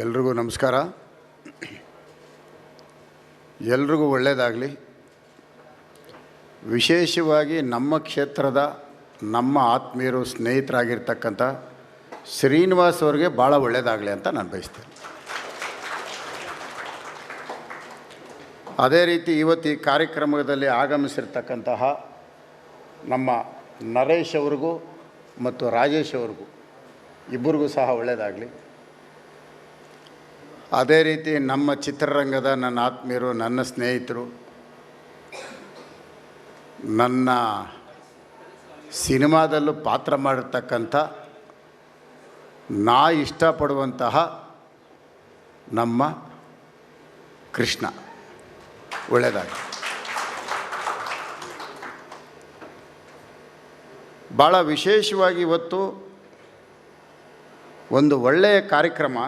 ಎಲ್ರಿಗೂ ನಮಸ್ಕಾರ. ಎಲ್ರಿಗೂ ಒಳ್ಳೆಯದಾಗಲಿ. ವಿಶೇಷವಾಗಿ ನಮ್ಮ ಕ್ಷೇತ್ರದ ನಮ್ಮ ಆತ್ಮೀಯರು ಸ್ನೇಹಿತರಾಗಿರ್ತಕ್ಕಂಥ ಶ್ರೀನಿವಾಸ್ ಅವರಿಗೆ ಭಾಳ ಒಳ್ಳೆಯದಾಗಲಿ ಅಂತ ನಾನು ಬಯಸ್ತೇನೆ. ಅದೇ ರೀತಿ ಇವತ್ತು ಈ ಕಾರ್ಯಕ್ರಮದಲ್ಲಿ ಆಗಮಿಸಿರ್ತಕ್ಕಂತಹ ನಮ್ಮ ನರೇಶ್ ಅವ್ರಿಗೂ ಮತ್ತು ರಾಜೇಶ್ ಅವ್ರಿಗೂ ಇಬ್ಬರಿಗೂ ಸಹ ಒಳ್ಳೆಯದಾಗಲಿ. ಅದೇ ರೀತಿ ನಮ್ಮ ಚಿತ್ರರಂಗದ ನನ್ನ ಆತ್ಮೀಯರು, ನನ್ನ ಸ್ನೇಹಿತರು, ನನ್ನ ಸಿನಿಮಾದಲ್ಲೂ ಪಾತ್ರ ಮಾಡಿರ್ತಕ್ಕಂಥ ನಾ ಇಷ್ಟಪಡುವಂತಹ ನಮ್ಮ ಕೃಷ್ಣ ಒಳ್ಳೆಯದಾಗಲಿ. ಭಾಳ ವಿಶೇಷವಾಗಿ ಇವತ್ತು ಒಂದು ಒಳ್ಳೆಯ ಕಾರ್ಯಕ್ರಮ.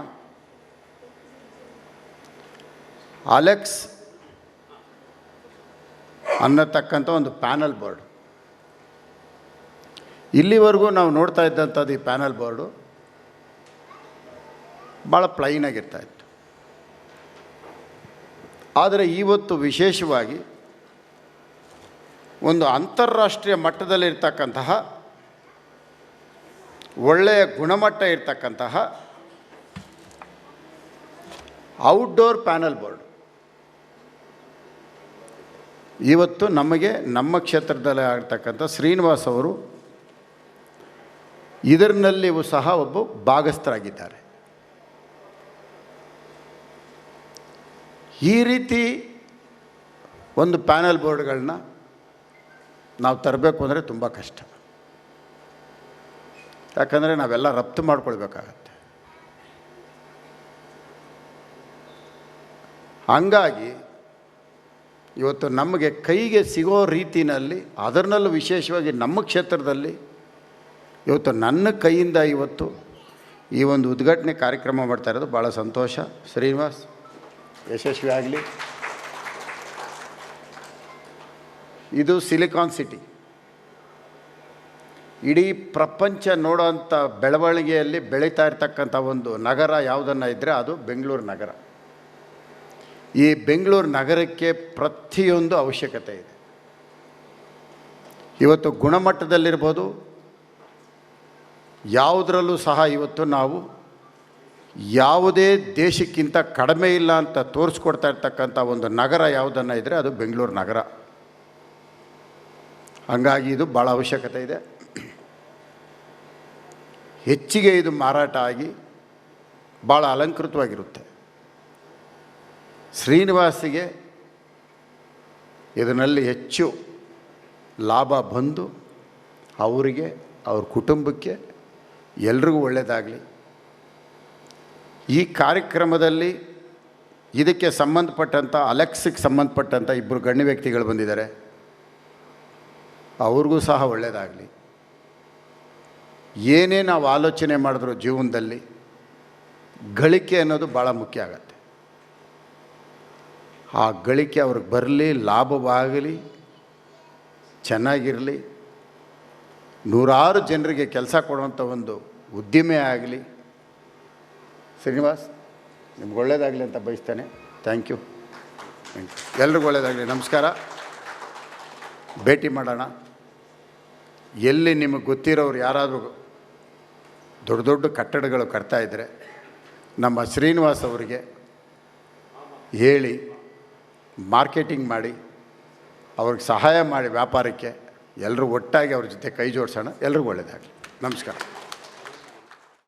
ಅಲೆಕ್ಸ್ ಅನ್ನತಕ್ಕಂಥ ಒಂದು ಪ್ಯಾನಲ್ ಬೋರ್ಡ್. ಇಲ್ಲಿವರೆಗೂ ನಾವು ನೋಡ್ತಾ ಇದ್ದಂಥದ್ದು ಈ ಪ್ಯಾನಲ್ ಬೋರ್ಡು ಭಾಳ ಪ್ಲೈನಾಗಿರ್ತಾಯಿತ್ತು. ಆದರೆ ಇವತ್ತು ವಿಶೇಷವಾಗಿ ಒಂದು ಅಂತಾರಾಷ್ಟ್ರೀಯ ಮಟ್ಟದಲ್ಲಿರ್ತಕ್ಕಂತಹ ಒಳ್ಳೆಯ ಗುಣಮಟ್ಟ ಇರ್ತಕ್ಕಂತಹ ಔಟ್ಡೋರ್ ಪ್ಯಾನಲ್ ಬೋರ್ಡ್ ಇವತ್ತು ನಮಗೆ ನಮ್ಮ ಕ್ಷೇತ್ರದಲ್ಲಿ ಆಗ್ತಕ್ಕಂಥ ಶ್ರೀನಿವಾಸ್ ಅವರು ಇದರಲ್ಲಿಯೂ ಸಹ ಒಬ್ಬ ಭಾಗಸ್ಥರಾಗಿದ್ದಾರೆ. ಈ ರೀತಿ ಒಂದು ಪ್ಯಾನಲ್ ಬೋರ್ಡ್ಗಳನ್ನ ನಾವು ತರಬೇಕು ಅಂದರೆ ತುಂಬ ಕಷ್ಟ. ಯಾಕಂದರೆ ನಾವೆಲ್ಲ ರಫ್ತು ಮಾಡ್ಕೊಳ್ಬೇಕಾಗತ್ತೆ. ಹಂಗಾಗಿ ಇವತ್ತು ನಮಗೆ ಕೈಗೆ ಸಿಗೋ ರೀತಿಯಲ್ಲಿ, ಅದರಲ್ಲೂ ವಿಶೇಷವಾಗಿ ನಮ್ಮ ಕ್ಷೇತ್ರದಲ್ಲಿ ಇವತ್ತು ನನ್ನ ಕೈಯಿಂದ ಇವತ್ತು ಈ ಒಂದು ಉದ್ಘಾಟನೆ ಕಾರ್ಯಕ್ರಮ ಮಾಡ್ತಾ ಇರೋದು ಭಾಳ ಸಂತೋಷ. ಶ್ರೀನಿವಾಸ್ ಯಶಸ್ವಿ ಆಗಲಿ. ಇದು ಸಿಲಿಕಾನ್ ಸಿಟಿ. ಇಡೀ ಪ್ರಪಂಚ ನೋಡೋಂಥ ಬೆಳವಣಿಗೆಯಲ್ಲಿ ಬೆಳೀತಾ ಇರ್ತಕ್ಕಂಥ ಒಂದು ನಗರ ಯಾವುದನ್ನು ಇದ್ದರೆ ಅದು ಬೆಂಗಳೂರು ನಗರ. ಈ ಬೆಂಗಳೂರು ನಗರಕ್ಕೆ ಪ್ರತಿಯೊಂದು ಅವಶ್ಯಕತೆ ಇದೆ. ಇವತ್ತು ಗುಣಮಟ್ಟದಲ್ಲಿರ್ಬೋದು, ಯಾವುದರಲ್ಲೂ ಸಹ ಇವತ್ತು ನಾವು ಯಾವುದೇ ದೇಶಕ್ಕಿಂತ ಕಡಿಮೆ ಇಲ್ಲ ಅಂತ ತೋರಿಸ್ಕೊಡ್ತಾ ಇರ್ತಕ್ಕಂಥ ಒಂದು ನಗರ ಯಾವುದನ್ನು ಇದ್ದರೆ ಅದು ಬೆಂಗಳೂರು ನಗರ. ಹಾಗಾಗಿ ಇದು ಭಾಳ ಅವಶ್ಯಕತೆ ಇದೆ. ಹೆಚ್ಚಿಗೆ ಇದು ಮಾರಾಟ ಆಗಿ ಭಾಳ ಅಲಂಕೃತವಾಗಿರುತ್ತೆ. ಶ್ರೀನಿವಾಸಿಗೆ ಇದರಲ್ಲಿ ಹೆಚ್ಚು ಲಾಭ ಬಂದು ಅವರಿಗೆ, ಅವ್ರ ಕುಟುಂಬಕ್ಕೆ ಎಲ್ರಿಗೂ ಒಳ್ಳೆಯದಾಗಲಿ. ಈ ಕಾರ್ಯಕ್ರಮದಲ್ಲಿ ಇದಕ್ಕೆ ಸಂಬಂಧಪಟ್ಟಂಥ ಅಲೆಕ್ಸಿಗೆ ಸಂಬಂಧಪಟ್ಟಂಥ ಇಬ್ಬರು ಗಣ್ಯ ವ್ಯಕ್ತಿಗಳು ಬಂದಿದ್ದಾರೆ. ಅವ್ರಿಗೂ ಸಹ ಒಳ್ಳೆಯದಾಗಲಿ. ಏನೇ ನಾವು ಆಲೋಚನೆ ಮಾಡಿದ್ರು ಜೀವನದಲ್ಲಿ ಗಳಿಕೆ ಅನ್ನೋದು ಭಾಳ ಮುಖ್ಯ ಆಗತ್ತೆ. ಆ ಗಳಿಕೆ ಅವ್ರಿಗೆ ಬರಲಿ, ಲಾಭವಾಗಲಿ, ಚೆನ್ನಾಗಿರಲಿ, ನೂರಾರು ಜನರಿಗೆ ಕೆಲಸ ಕೊಡುವಂಥ ಒಂದು ಉದ್ದಿಮೆ ಆಗಲಿ. ಶ್ರೀನಿವಾಸ್, ನಿಮ್ಗೆ ಒಳ್ಳೆಯದಾಗಲಿ ಅಂತ ಬಯಸ್ತೇನೆ. Thank you. ಎಲ್ರಿಗೂ ಒಳ್ಳೆಯದಾಗಲಿ. ನಮಸ್ಕಾರ. ಭೇಟಿ ಮಾಡೋಣ. ಎಲ್ಲಿ ನಿಮಗೆ ಗೊತ್ತಿರೋರು ಯಾರಾದರೂ ದೊಡ್ಡ ದೊಡ್ಡ ಕಟ್ಟಡಗಳು ಕಟ್ತಾಯಿದ್ರೆ ನಮ್ಮ ಶ್ರೀನಿವಾಸ್ ಅವರಿಗೆ ಹೇಳಿ ಮಾರ್ಕೆಟಿಂಗ್ ಮಾಡಿ ಅವ್ರಿಗೆ ಸಹಾಯ ಮಾಡಿ ವ್ಯಾಪಾರಕ್ಕೆ ಎಲ್ಲರೂ ಒಟ್ಟಾಗಿ ಅವ್ರ ಜೊತೆ ಕೈ ಜೋಡಿಸೋಣ. ಎಲ್ರಿಗೂ ಒಳ್ಳೆಯದಾಗಲಿ. ನಮಸ್ಕಾರ.